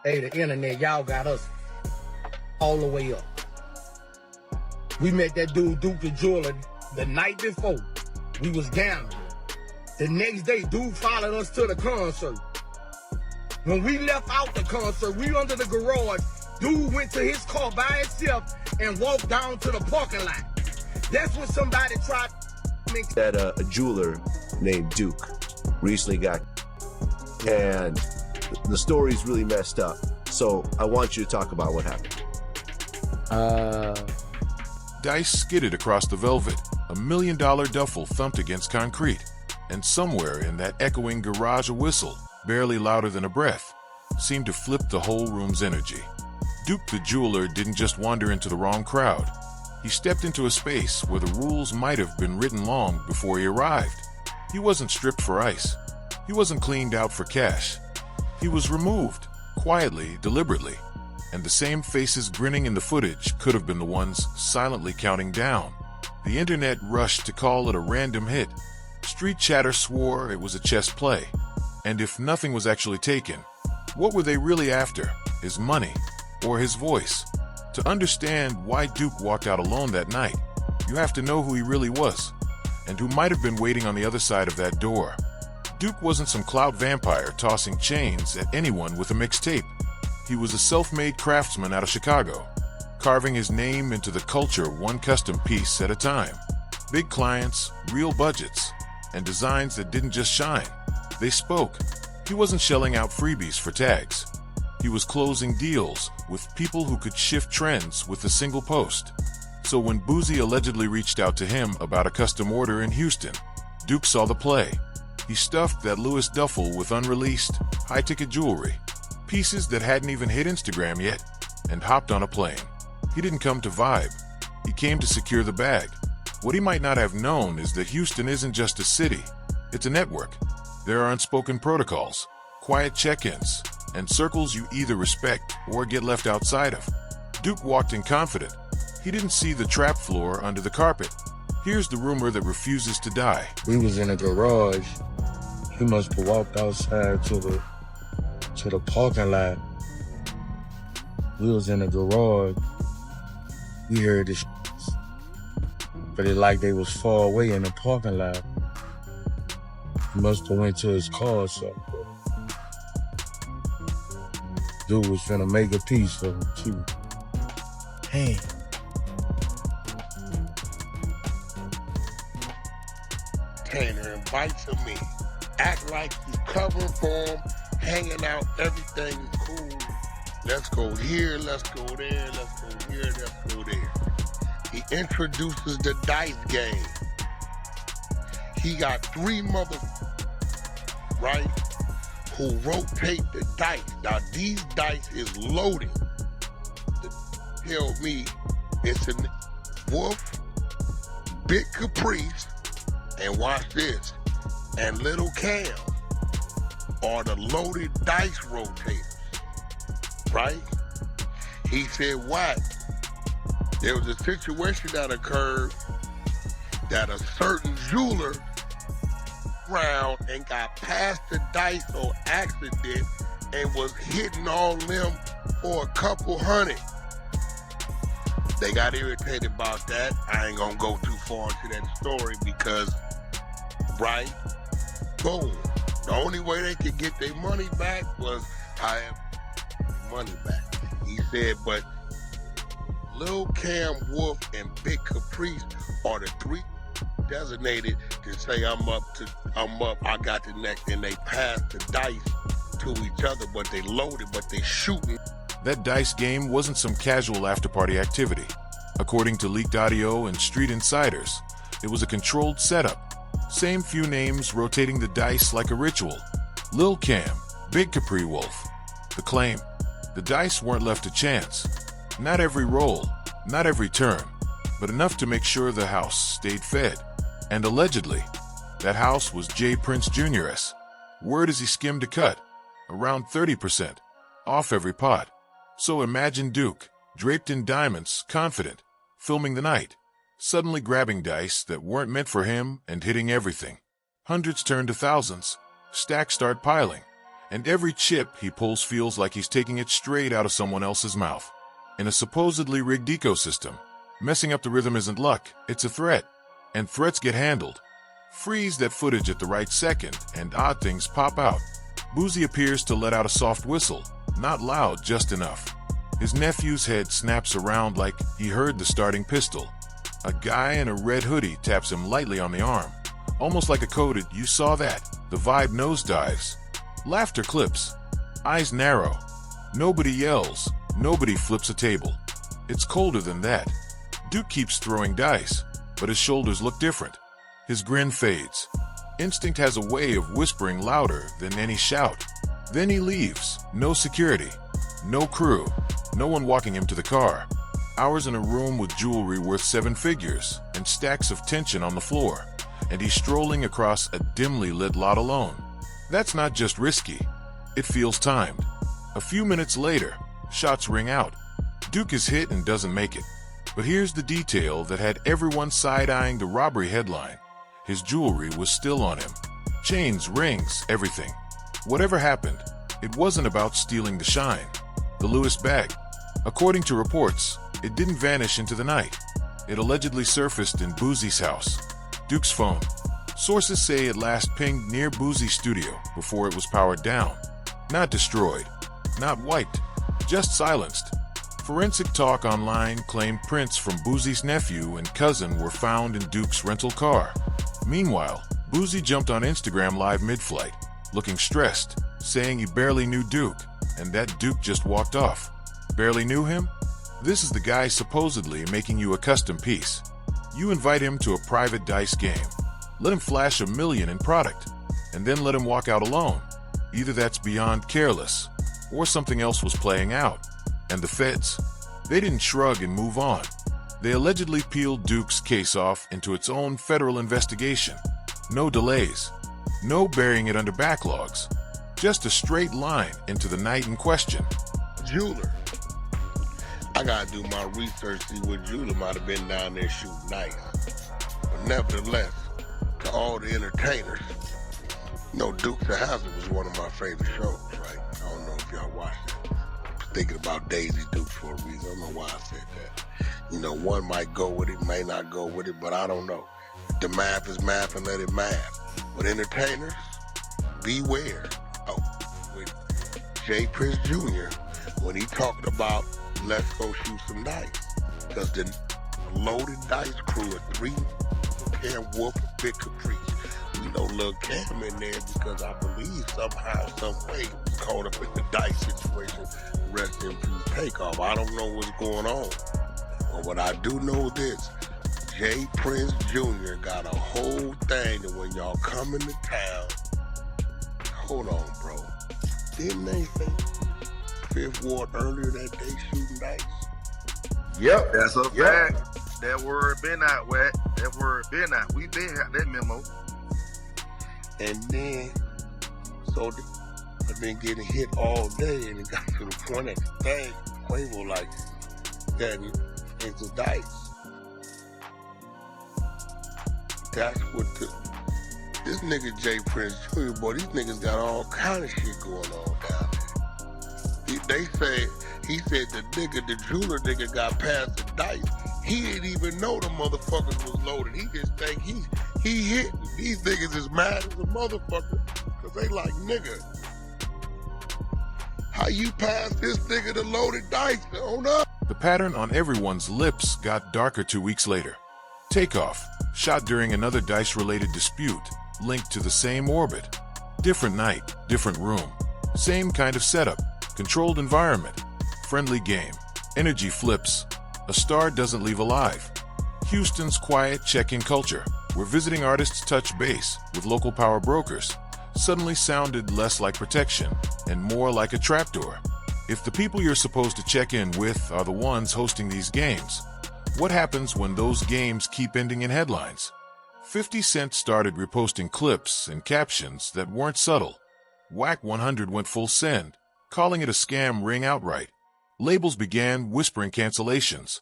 Hey, the internet, y'all got us all the way up. We met that dude, Duke the Jeweler, the night before. We was gambling. The next day, dude followed us to the concert. When we left out the concert, we under the garage. Dude went to his car by himself and walked down to the parking lot. That's when somebody tried that a jeweler named Duke recently got, and the story's really messed up. So I want you to talk about what happened. Dice skidded across the velvet. $1 million duffel thumped against concrete. And somewhere in that echoing garage, a whistle, barely louder than a breath, seemed to flip the whole room's energy. Duke the jeweler didn't just wander into the wrong crowd. He stepped into a space where the rules might have been written long before he arrived. He wasn't stripped for ice. He wasn't cleaned out for cash. He was removed, quietly, deliberately. And the same faces grinning in the footage could have been the ones silently counting down. The internet rushed to call it a random hit. Street chatter swore it was a chess play. And if nothing was actually taken, what were they really after? His money or his voice? To understand why Duke walked out alone that night, you have to know who he really was, and who might have been waiting on the other side of that door. Duke wasn't some clout vampire tossing chains at anyone with a mixtape. He was a self-made craftsman out of Chicago, carving his name into the culture one custom piece at a time. Big clients, real budgets, and designs that didn't just shine. They spoke. He wasn't shelling out freebies for tags. He was closing deals with people who could shift trends with a single post. So when Boosie allegedly reached out to him about a custom order in Houston, Duke saw the play. He stuffed that Louis duffel with unreleased, high-ticket jewelry, pieces that hadn't even hit Instagram yet, and hopped on a plane. He didn't come to vibe. He came to secure the bag. What he might not have known is that Houston isn't just a city. It's a network. There are unspoken protocols, quiet check-ins, and circles you either respect or get left outside of. Duke walked in confident. He didn't see the trap floor under the carpet. Here's the rumor that refuses to die. We was in a garage. He must have walked outside to the parking lot. We was in the garage. We heard the but it like they was far away in the parking lot. He must have went to his car or something. Dude was finna make a piece of him too. Hey. Tanner invites him in. Act like he's covering for him, hanging out, everything is cool. Let's go here, let's go there, let's go here, let's go there. He introduces the dice game. He got 3 right, who rotate the dice. Now these dice is loaded. Tell me it's a Wolf, Big Caprice, and watch this, and Little Cam are the loaded dice rotators, right? He said what? There was a situation that occurred that a certain jeweler round and got past the dice on accident and was hitting on them for a couple hundred. They got irritated about that. I ain't gonna go too far into that story because, right, boom. The only way they could get their money back was however money back. He said, but Lil Cam, Wolf, and Big Caprice are the 3 designated to say I'm up, I got the next, and they pass the dice to each other, but they loaded, but they shooting. That dice game wasn't some casual after-party activity. According to leaked audio and street insiders, it was a controlled setup. Same few names rotating the dice like a ritual. Lil Cam, Big Capri Wolf. The claim: the dice weren't left to chance. Not every roll, not every turn, but enough to make sure the house stayed fed. And allegedly, that house was J. Prince Jr.'s. Word is he skimmed a cut, around 30%, off every pot. So imagine Duke, draped in diamonds, confident, filming the night, suddenly grabbing dice that weren't meant for him and hitting everything. Hundreds turn to thousands, stacks start piling, And every chip he pulls feels like he's taking it straight out of someone else's mouth. In a supposedly rigged ecosystem, messing up the rhythm isn't luck, it's a threat. And threats get handled. Freeze that footage at the right second, and odd things pop out. Boosie appears to let out a soft whistle, not loud, just enough. His nephew's head snaps around like he heard the starting pistol. A guy in a red hoodie taps him lightly on the arm, almost like a coded, "You saw that." The vibe nosedives. Laughter clips. Eyes narrow. Nobody yells. Nobody flips a table. It's colder than that. Duke keeps throwing dice, but his shoulders look different. His grin fades. Instinct has a way of whispering louder than any shout. Then he leaves. No security. No crew. No one walking him to the car. Hours in a room with jewelry worth 7 figures and stacks of tension on the floor. And he's strolling across a dimly lit lot alone. That's not just risky. It feels timed. A few minutes later, shots ring out. Duke is hit and doesn't make it. But here's the detail that had everyone side-eyeing the robbery headline. His jewelry was still on him. Chains, rings, everything. Whatever happened, it wasn't about stealing the shine. The Lewis bag. According to reports, it didn't vanish into the night. It allegedly surfaced in Boosie's house. Duke's phone. Sources say it last pinged near Boosie's studio before it was powered down. Not destroyed. Not wiped. Just silenced. Forensic Talk Online claimed prints from Boosie's nephew and cousin were found in Duke's rental car. Meanwhile, Boosie jumped on Instagram Live mid-flight, looking stressed, saying he barely knew Duke, and that Duke just walked off. Barely knew him? This is the guy supposedly making you a custom piece. You invite him to a private dice game. Let him flash $1 million in product, and then let him walk out alone. Either that's beyond careless, or something else was playing out. And the feds? They didn't shrug and move on. They allegedly peeled Duke's case off into its own federal investigation. No delays. No burying it under backlogs. Just a straight line into the night in question. Jeweler. I gotta do my research, see what jeweler might have been down there shooting dice. But nevertheless, to all the entertainers, you know, Dukes of Hazzard was one of my favorite shows, right? I don't know if y'all watched it. Thinking about Daisy Dukes for a reason. I don't know why I said that. You know, one might go with it, may not go with it, but I don't know. The math is math and let it math. But entertainers, beware. Oh, with Jay Prince Jr., when he talked about let's go shoot some dice. Because the loaded dice crew of 3, Cam Wolf, Big Caprice. We know Lil Cam in there because I believe somehow, some way, he was caught up in the dice situation. Rest in peace, Takeoff. I don't know what's going on. But what I do know this, Jay Prince Jr. got a whole thing that when y'all come into town, hold on, bro. Didn't they say 5th Ward earlier that day shooting dice? Yep, that's a fact. That word been out, Wet. That word been out. We been got that memo. And then, so I've been getting hit all day, and it got to the point at the thing, Quavo like, that it's a dice. That's what this nigga Jay Prince Jr., boy, these niggas got all kind of shit going on down there. He said the jeweler nigga got past the dice. He didn't even know the motherfuckers was loaded. He just think he hit. These niggas is mad as a motherfucker because they like, nigga, how you pass this nigga the loaded dice on up? The pattern on everyone's lips got darker 2 weeks later. Takeoff, shot during another dice-related dispute, linked to the same orbit. Different night, different room. Same kind of setup, controlled environment, friendly game, energy flips. A star doesn't leave alive. Houston's quiet check-in culture, where visiting artists touch base with local power brokers, suddenly sounded less like protection and more like a trapdoor. If the people you're supposed to check in with are the ones hosting these games, what happens when those games keep ending in headlines? 50 Cent started reposting clips and captions that weren't subtle. Whack 100 went full send, calling it a scam ring outright. Labels began whispering cancellations.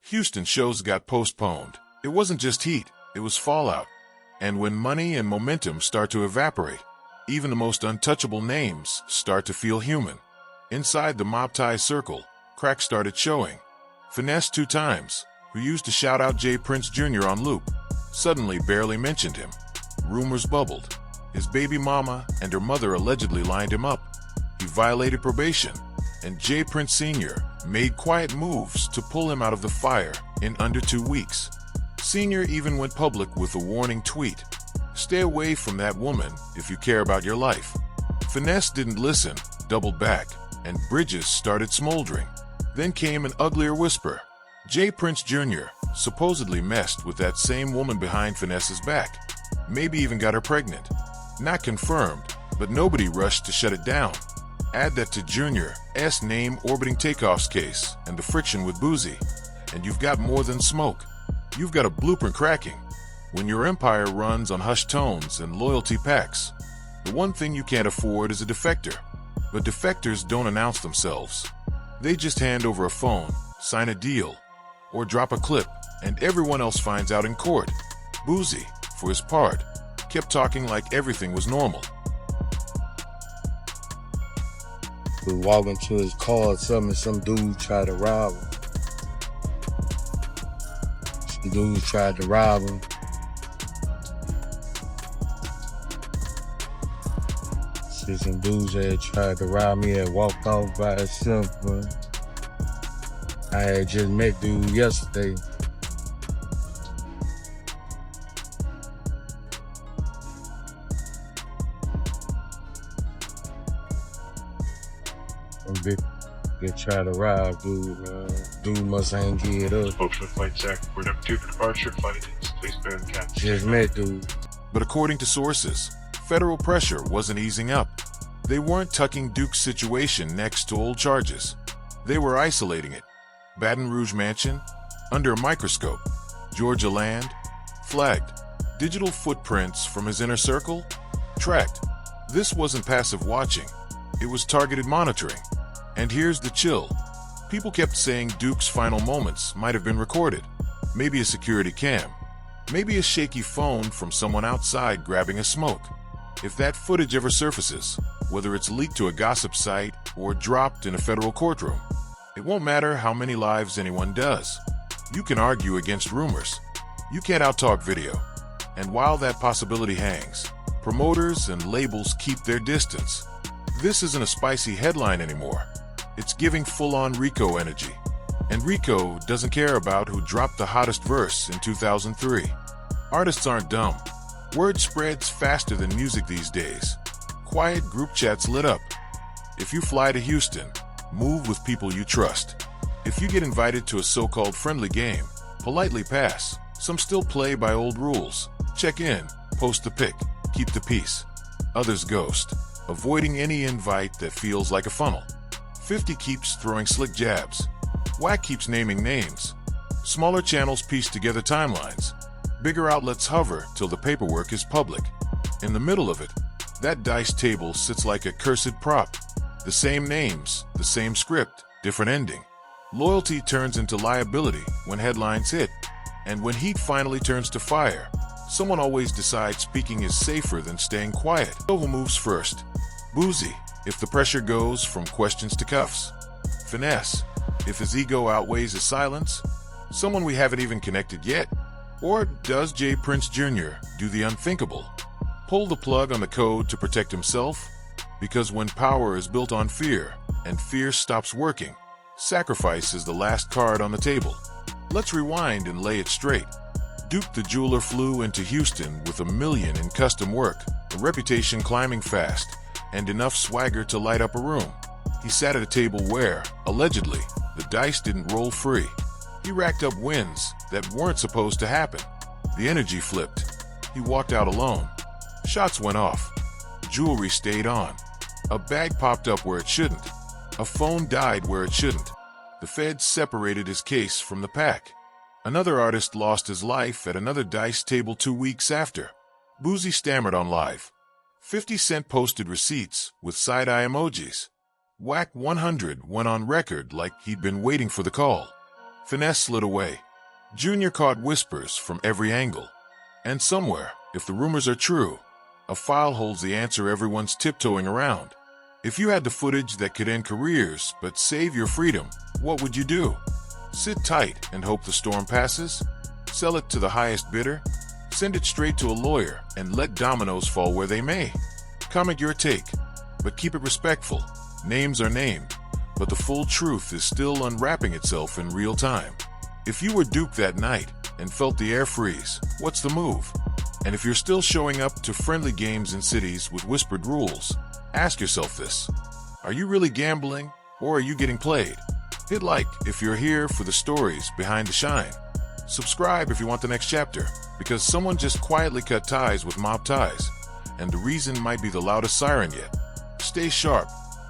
Houston shows got postponed. It wasn't just heat, it was fallout. And when money and momentum start to evaporate, Even the most untouchable names start to feel human. Inside the mob tie circle, cracks started showing. Finesse 2 times, who used to shout out J. Prince Jr. on loop, suddenly barely mentioned him. Rumors bubbled. His baby mama and her mother allegedly lined him up. He violated probation, and J. Prince Sr. made quiet moves to pull him out of the fire in under 2 weeks. Sr. even went public with a warning tweet. Stay away from that woman if you care about your life. Finesse didn't listen, doubled back, and bridges started smoldering. Then came an uglier whisper. J. Prince Jr. supposedly messed with that same woman behind Finesse's back. Maybe even got her pregnant. Not confirmed, but nobody rushed to shut it down. Add that to Jr.'s name orbiting Takeoff's case and the friction with Boosie, and you've got more than smoke. You've got a blueprint cracking. When your empire runs on hushed tones and loyalty packs, the one thing you can't afford is a defector. But defectors don't announce themselves. They just hand over a phone, sign a deal, or drop a clip, and everyone else finds out in court. Boosie, for his part, kept talking like everything was normal. We walk into his car or something, and some dude tried to rob him. Some dude tried to rob him. See, some dudes that tried to rob me had walked off by himself, bro. I had just met dude yesterday. They try to rob dude, man. Dude must ain't get up. Folks with flight check. We're number 2 for departure. Flight attendants, please bear the captain. Just met dude. But according to sources, federal pressure wasn't easing up. They weren't tucking Duke's situation next to old charges. They were isolating it. Baton Rouge mansion, under a microscope. Georgia land, flagged. Digital footprints from his inner circle, tracked. This wasn't passive watching. It was targeted monitoring. And here's the chill. People kept saying Duke's final moments might have been recorded. Maybe a security cam. Maybe a shaky phone from someone outside grabbing a smoke. If that footage ever surfaces, whether it's leaked to a gossip site or dropped in a federal courtroom, it won't matter how many lives anyone does. You can argue against rumors. You can't outtalk video. And while that possibility hangs, promoters and labels keep their distance. This isn't a spicy headline anymore. It's giving full-on Rico energy. And Rico doesn't care about who dropped the hottest verse in 2003. Artists aren't dumb. Word spreads faster than music these days. Quiet group chats lit up. If you fly to Houston, move with people you trust. If you get invited to a so-called friendly game, politely pass. Some still play by old rules. Check in, post the pic, keep the peace. Others ghost, avoiding any invite that feels like a funnel. 50 keeps throwing slick jabs. Whack keeps naming names. Smaller channels piece together timelines. Bigger outlets hover till the paperwork is public. In the middle of it, that dice table sits like a cursed prop. The same names, the same script, different ending. Loyalty turns into liability when headlines hit. And when heat finally turns to fire, someone always decides speaking is safer than staying quiet. So who moves first? Boosie, if the pressure goes from questions to cuffs. Finesse, if his ego outweighs his silence. Someone we haven't even connected yet. Or does J. Prince Jr. do the unthinkable? Pull the plug on the code to protect himself? Because when power is built on fear, and fear stops working, sacrifice is the last card on the table. Let's rewind and lay it straight. Duke the jeweler flew into Houston with $1 million in custom work, a reputation climbing fast, and enough swagger to light up a room. He sat at a table where, allegedly, the dice didn't roll free. He racked up wins that weren't supposed to happen. The energy flipped. He walked out alone. Shots went off. Jewelry stayed on. A bag popped up where it shouldn't. A phone died where it shouldn't. The feds separated his case from the pack. Another artist lost his life at another dice table 2 weeks after. Boosie stammered on live. 50 Cent posted receipts with side-eye emojis. Whack 100 went on record like he'd been waiting for the call. Finesse slid away. Junior caught whispers from every angle. And somewhere, if the rumors are true, A file holds the answer everyone's tiptoeing around. If you had the footage that could end careers but save your freedom, what would you do? Sit tight and hope the storm passes? Sell it to the highest bidder? Send it straight to a lawyer and let dominoes fall where they may? Comment your take, but keep it respectful. Names are named, but the full truth is still unwrapping itself in real time. If you were duped that night and felt the air freeze, what's the move? And if you're still showing up to friendly games in cities with whispered rules, ask yourself this: are you really gambling, or are you getting played? Hit like if you're here for the stories behind the shine. Subscribe if you want the next chapter, because someone just quietly cut ties with mob ties, and the reason might be the loudest siren yet. Stay sharp